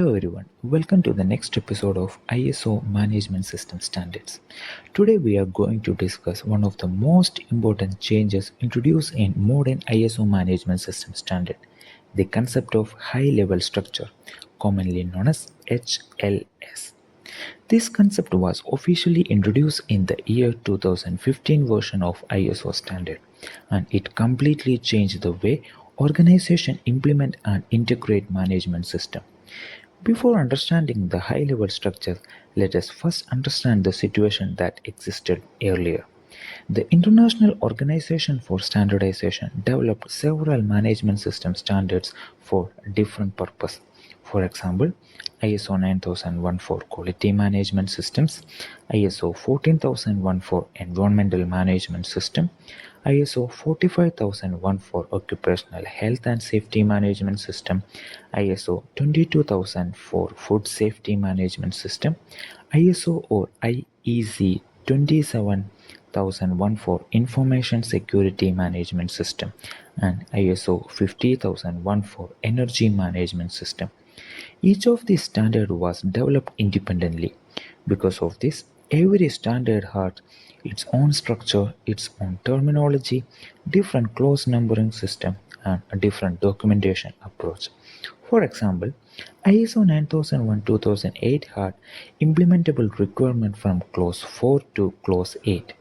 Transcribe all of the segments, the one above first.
Hello everyone, welcome to the next episode of ISO Management System Standards. Today we are going to discuss one of the most important changes introduced in modern ISO Management System Standard, the concept of high-level structure, commonly known as HLS. This concept was officially introduced in the year 2015 version of ISO standard, and it completely changed the way organizations implement and integrate management system. Before understanding the high-level structure, let us first understand the situation that existed earlier. The International Organization for Standardization developed several management system standards for different purposes. For example, ISO 9001 for quality management systems, ISO 14001 for environmental management system, ISO 45001 for occupational health and safety management system, ISO 22000 for food safety management system, ISO or IEC 27001 for information security management system, and ISO 50001 for energy management system. Each of these standards was developed independently. Because of this, every standard had its own structure, its own terminology, different clause numbering system, and a different documentation approach. For example, ISO 9001-2008 had implementable requirement from clause 4 to clause 8.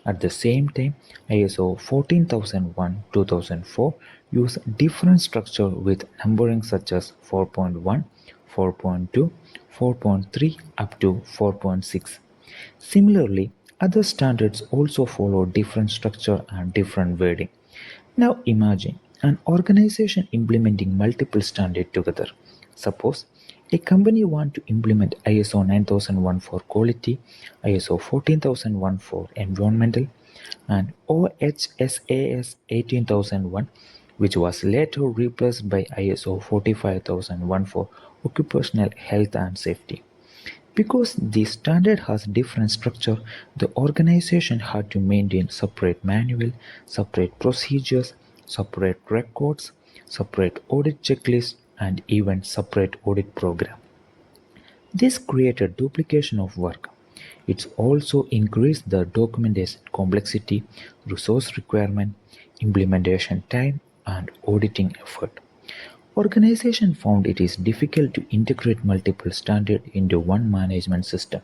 At the same time, ISO 14001-2004 used different structure with numbering such as 4.1, 4.2, 4.3 up to 4.6. Similarly, other standards also follow different structure and different wording. Now imagine an organization implementing multiple standards together. Suppose a company wants to implement ISO 9001 for quality, ISO 14001 for environmental, and OHSAS 18001, which was later replaced by ISO 45001 for occupational health and safety. Because the standard has different structure, the organization had to maintain separate manual, separate procedures, separate records, separate audit checklist, and even separate audit program. This created duplication of work. It also increased the documentation complexity, resource requirement, implementation time, and auditing effort. Organizations found it is difficult to integrate multiple standards into one management system.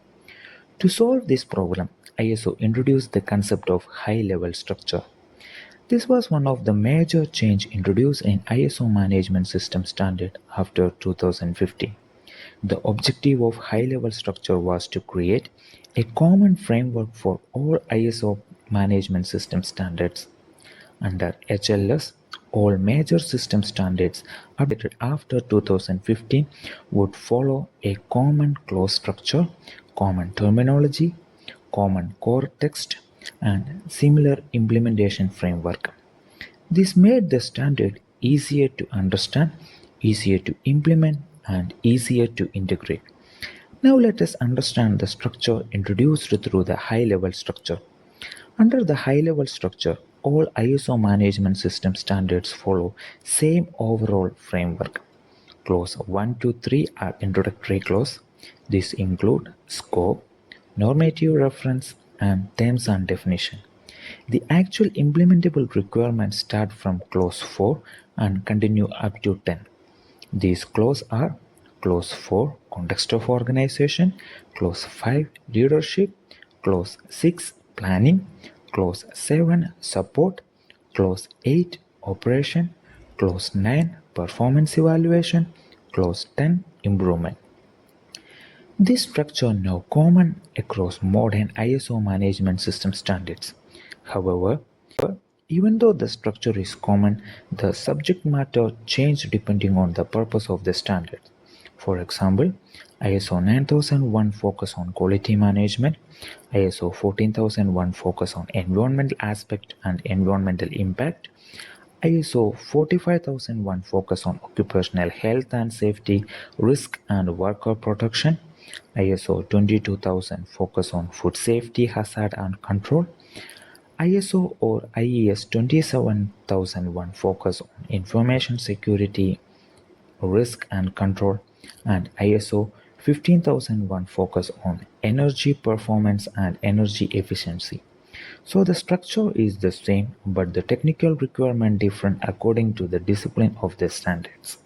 To solve this problem, ISO introduced the concept of high-level structure. This was one of the major changes introduced in ISO management system standard after 2015. The objective of high-level structure was to create a common framework for all ISO management system standards. Under HLS, all major system standards updated after 2015 would follow a common clause structure, common terminology, common core text, and similar implementation framework. This made the standard easier to understand, easier to implement, and easier to integrate. Now let us understand the structure introduced through the high-level structure. Under the high-level structure, all ISO management system standards follow same overall framework. Clause 1 to 3 are introductory clause. These include scope, normative reference, and terms and definition. The actual implementable requirements start from clause 4 and continue up to 10. These clauses are clause 4 context of organization, clause 5 leadership, clause 6 planning, clause 7 support, clause 8 operation, clause 9 performance evaluation, clause 10 improvement. This structure now common across modern ISO management system standards. However, even though the structure is common, the subject matter changes depending on the purpose of the standard. For example, ISO 9001 focus on quality management, ISO 14001 focus on environmental aspect and environmental impact, ISO 45001 focus on occupational health and safety, risk and worker protection, ISO 22000 focus on food safety, hazard and control, ISO or IES 27001 focus on information security, risk and control, and ISO 15001 focus on energy performance and energy efficiency. So the structure is the same, but the technical requirement different according to the discipline of the standards.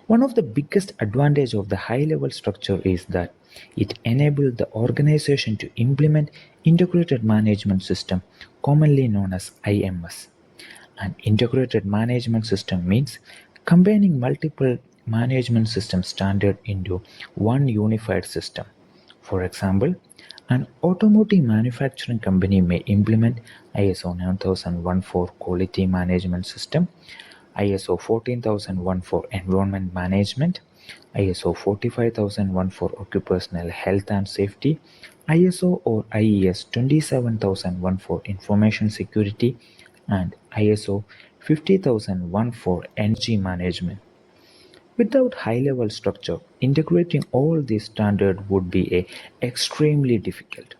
One of the biggest advantage of the high-level structure is that it enables the organization to implement integrated management system, commonly known as IMS. An integrated management system means combining multiple management system standard into one unified system. For example, an automotive manufacturing company may implement ISO 9001 for quality management system, ISO 14001 for environment management, ISO 45001 for occupational health and safety, ISO or IES 27001 for information security, and ISO 50001 for energy management. Without high-level structure, integrating all these standards would be extremely difficult.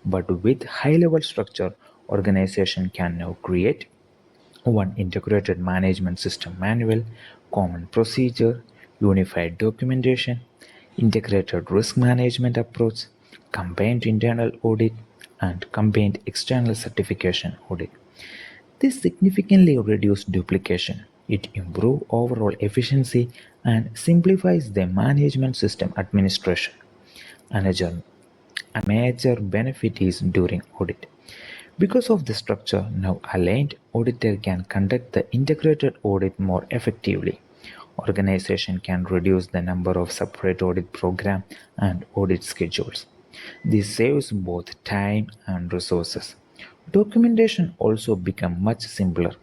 But with high-level structure, organization can now create one integrated management system manual, common procedure, unified documentation, integrated risk management approach, combined internal audit, and combined external certification audit. This significantly reduces duplication. It improves overall efficiency and simplifies the management system administration. Another a major benefit is during audit. Because of the structure now aligned, auditor can conduct the integrated audit more effectively. Organization can reduce the number of separate audit programs and audit schedules. This saves both time and resources. Documentation also becomes much simpler.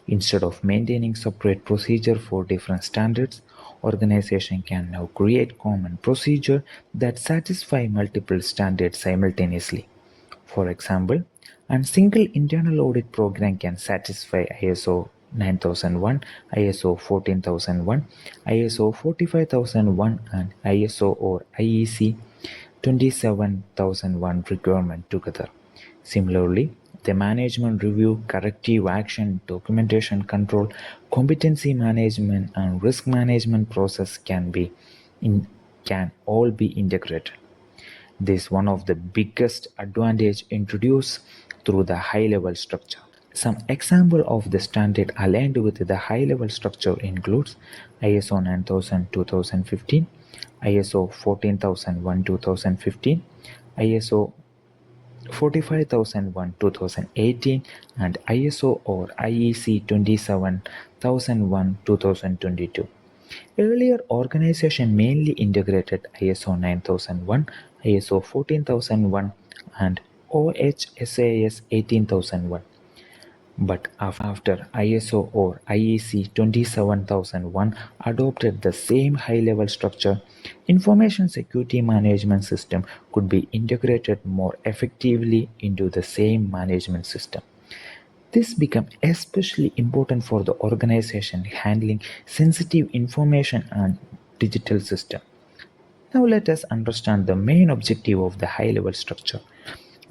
Instead of maintaining separate procedure for different standards, organization can now create common procedure that satisfy multiple standards simultaneously. For example, a single internal audit program can satisfy ISO 9001, ISO 14001, ISO 45001, and ISO or IEC 27001 requirement together. Similarly, the management review, corrective action, documentation control, competency management, and risk management process can all be integrated. This is one of the biggest advantage introduced through the high-level structure. Some example of the standard aligned with the high-level structure includes ISO 9000 2015, ISO 14001 2015, ISO 45001 2018, and ISO or IEC 27001 2022. Earlier organization mainly integrated ISO 9001, ISO 14001, and OHSAS 18001. But after ISO or IEC 27001 adopted the same high-level structure, information security management system could be integrated more effectively into the same management system. This became especially important for the organization handling sensitive information and digital system. Now let us understand the main objective of the high-level structure.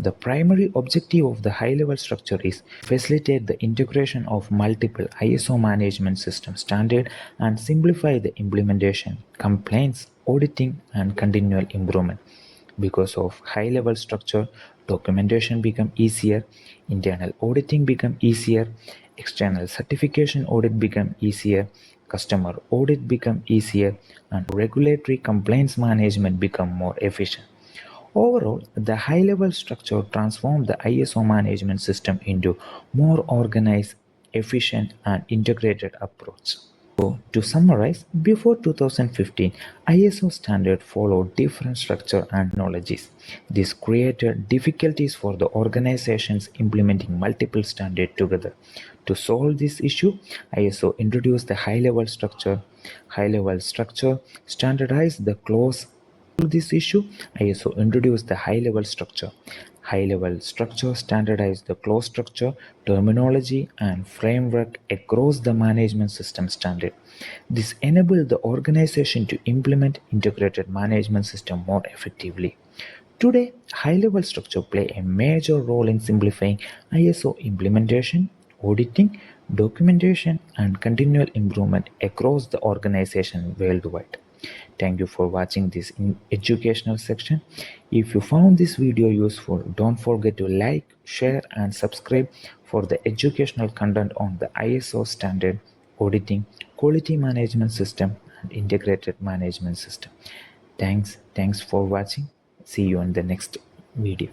The primary objective of the high-level structure is facilitate the integration of multiple ISO management system standards and simplify the implementation, compliance, auditing, and continual improvement. Because of high-level structure, documentation become easier, internal auditing become easier, external certification audit become easier, customer audit become easier, and regulatory compliance management become more efficient. Overall, the high-level structure transformed the ISO management system into more organized, efficient, and integrated approach. So, to summarize, before 2015, ISO standard followed different structure and technologies. This created difficulties for the organizations implementing multiple standards together. To solve this issue, ISO introduced the high-level structure. High-level structure standardized the clause this issue, ISO introduced the high-level structure. High-level structure standardized the clause structure, terminology, and framework across the management system standard. This enabled the organization to implement integrated management system more effectively. Today, high-level structure play a major role in simplifying ISO implementation, auditing, documentation, and continual improvement across the organization worldwide. Thank you for watching this educational section. If you found this video useful, don't forget to like, share and subscribe for the educational content on the ISO standard, auditing, quality management system and integrated management system. Thanks for watching. See you in the next video.